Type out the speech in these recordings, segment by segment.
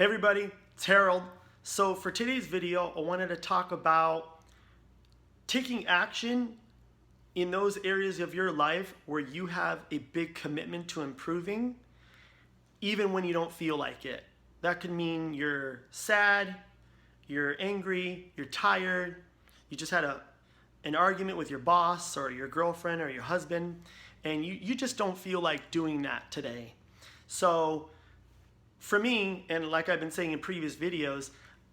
Hey everybody, it's Harold. So for today's video, I wanted to talk about taking action in those areas of your life where you have a big commitment to improving, even when you don't feel like it. That could mean you're sad, you're angry, you're tired, you just had an argument with your boss or your girlfriend or your husband, and you just don't feel like doing that today. So for me, and like I've been saying in previous videos,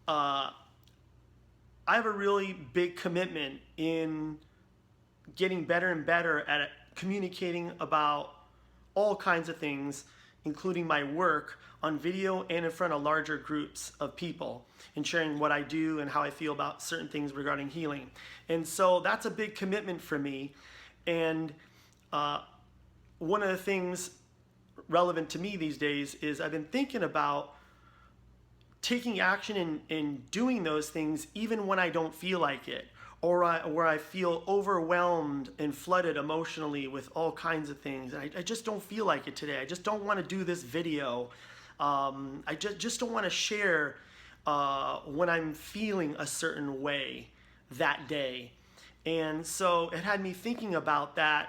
I have a really big commitment in getting better and better at communicating about all kinds of things, including my work on video and in front of larger groups of people, and sharing what I do and how I feel about certain things regarding healing. And so that's a big commitment for me. And one of the things relevant to me these days is I've been thinking about taking action in doing those things even when I don't feel like it, or where I feel overwhelmed and flooded emotionally with all kinds of things. And I just don't feel like it today. I just don't want to do this video. I just don't want to share when I'm feeling a certain way that day. And so it had me thinking about that.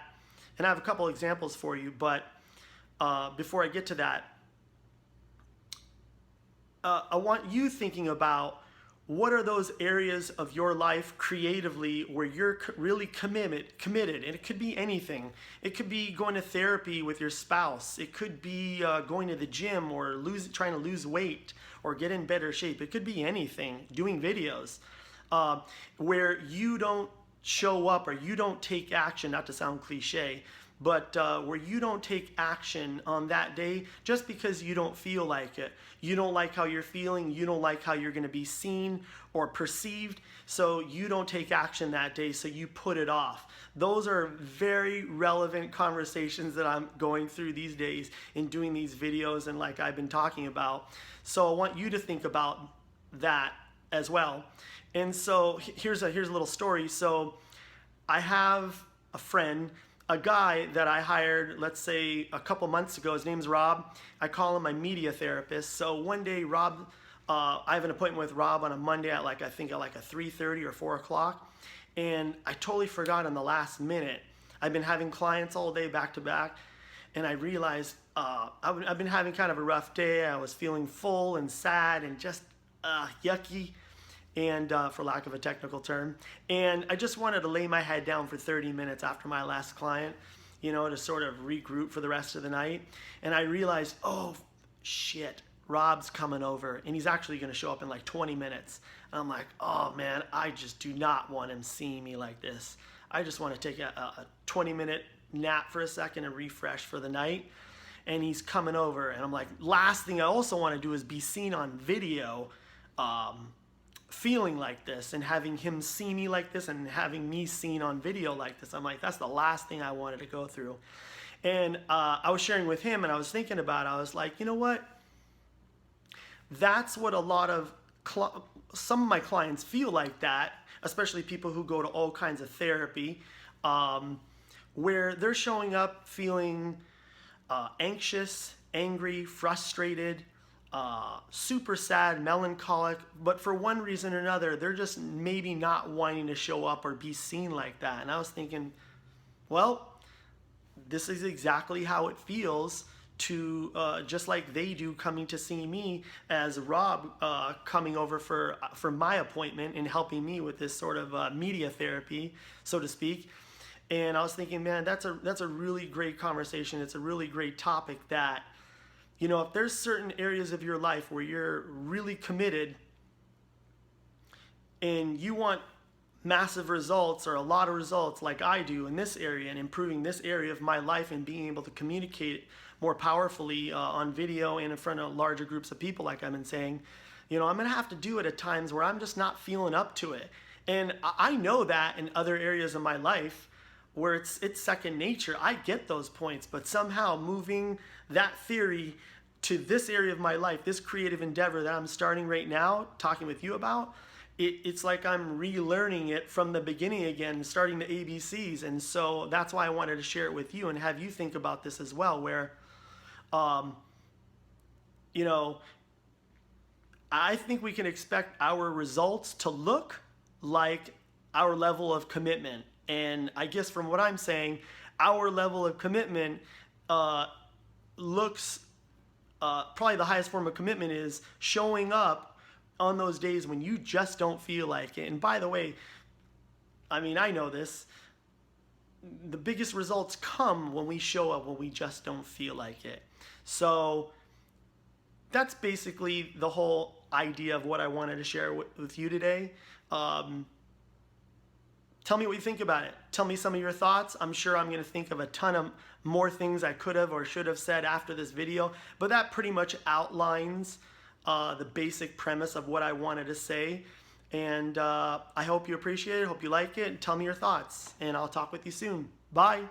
And I have a couple examples for you, but before I get to that, I want you thinking about what are those areas of your life creatively where you're really committed, and it could be anything. It could be going to therapy with your spouse. It could be going to the gym or trying to lose weight or get in better shape. It could be anything, doing videos, where you don't show up or you don't take action, not to sound cliche, but where you don't take action on that day just because you don't feel like it. You don't like how you're feeling. You don't like how you're going to be seen or perceived. So you don't take action that day, so you put it off. Those are very relevant conversations that I'm going through these days in doing these videos and like I've been talking about. So I want you to think about that as well. And so here's a little story. So I have a friend, a guy that I hired, let's say a couple months ago. His name's Rob. I call him my media therapist. So one day, Rob, I have an appointment with Rob on a Monday at I think at a 3:30 or 4 o'clock. And I totally forgot in the last minute. I've been having clients all day back to back. And I realized I've been having kind of a rough day. I was feeling full and sad and just yucky, and for lack of a technical term. And I just wanted to lay my head down for 30 minutes after my last client, to sort of regroup for the rest of the night. And I realized, oh shit, Rob's coming over and he's actually going to show up in 20 minutes. And I'm like, oh man, I just do not want him seeing me like this. I just want to take a 20-minute nap for a second and refresh for the night. And he's coming over, and I'm like, last thing I also want to do is be seen on video feeling like this, and having him see me like this and having me seen on video like this. I'm like, that's the last thing I wanted to go through. And I was sharing with him, and I was thinking about it. I was like, you know what? That's what a lot of some of my clients feel like that, especially people who go to all kinds of therapy, where they're showing up feeling anxious, angry, frustrated, super sad, melancholic, but for one reason or another, they're just maybe not wanting to show up or be seen like that. And I was thinking, well, this is exactly how it feels to, just like they do coming to see me, as Rob coming over for my appointment and helping me with this sort of media therapy, so to speak. And I was thinking, man, that's a really great conversation. It's a really great topic that, if there's certain areas of your life where you're really committed and you want massive results or a lot of results like I do in this area, and improving this area of my life and being able to communicate more powerfully on video and in front of larger groups of people, like I've been saying, I'm going to have to do it at times where I'm just not feeling up to it. And I know that in other areas of my life where it's second nature, I get those points, but somehow moving that theory to this area of my life, this creative endeavor that I'm starting right now, talking with you about, it's like I'm relearning it from the beginning again, starting the ABCs. And so that's why I wanted to share it with you and have you think about this as well, where, I think we can expect our results to look like our level of commitment. And I guess from what I'm saying, our level of commitment uh, looks probably the highest form of commitment is showing up on those days when you just don't feel like it. And by the way, I mean, I know this. The biggest results come when we show up when we just don't feel like it. So that's basically the whole idea of what I wanted to share with you today. Tell me what you think about it. Tell me some of your thoughts. I'm sure I'm going to think of a ton of more things I could have or should have said after this video, but that pretty much outlines the basic premise of what I wanted to say. And I hope you appreciate it. Hope you like it. And tell me your thoughts. And I'll talk with you soon. Bye.